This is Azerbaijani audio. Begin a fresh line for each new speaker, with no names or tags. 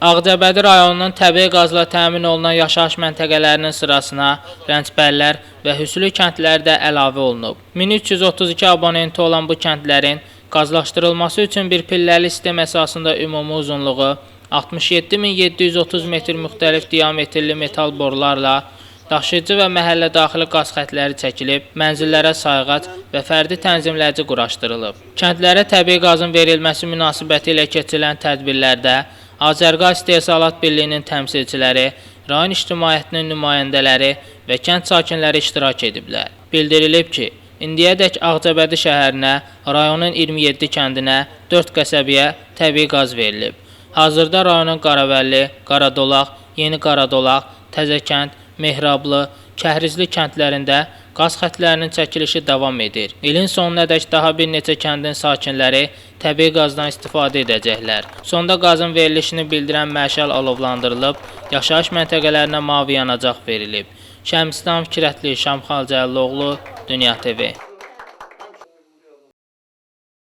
Ağcabədi rayonunun təbii qazla təmin olunan yaşayış məntəqələrinin sırasına Rəncbəllər və Hüslü kəndləri də əlavə olunub. 1332 abonenti olan bu kəndlərin qazlaşdırılması üçün bir pilləli sistem əsasında ümumi uzunluğu 67730 metr müxtəlif diametrli metal borularla daşıyıcı və məhəllə daxili qaz xətləri çəkilib, mənzillərə sayğac və fərdi tənzimləyici quraşdırılıb. Kəndlərə təbii qazın verilməsi münasibəti ilə keçirilən tədbirlərdə Azərqaz İstehsalat Birliyinin təmsilçiləri, rayon ictimaiyyətinin nümayəndələri və kənd sakinləri iştirak ediblər. Bildirilib ki, indiyədək Ağcabədi şəhərinə, rayonun 27 kəndinə, 4 qəsəbəyə təbii qaz verilib. Hazırda rayonun Qaravəlli, Qaradolaq, Yeni Qaradolaq, Təzəkənd, Mehrablı, Kəhrizli kəndlərində qaz xətlərinin çəkilişi davam edir. İlin sonunadək daha bir neçə kəndin sakinləri təbii qazdan istifadə edəcəklər. Sonda qazın verilişini bildirən məşəl alovlandırılıb, yaşayış məntəqələrinə mavi yanacaq verilib. Şəmsdan Fikrətli, Şamxal Cəlloğlu, Dünya TV.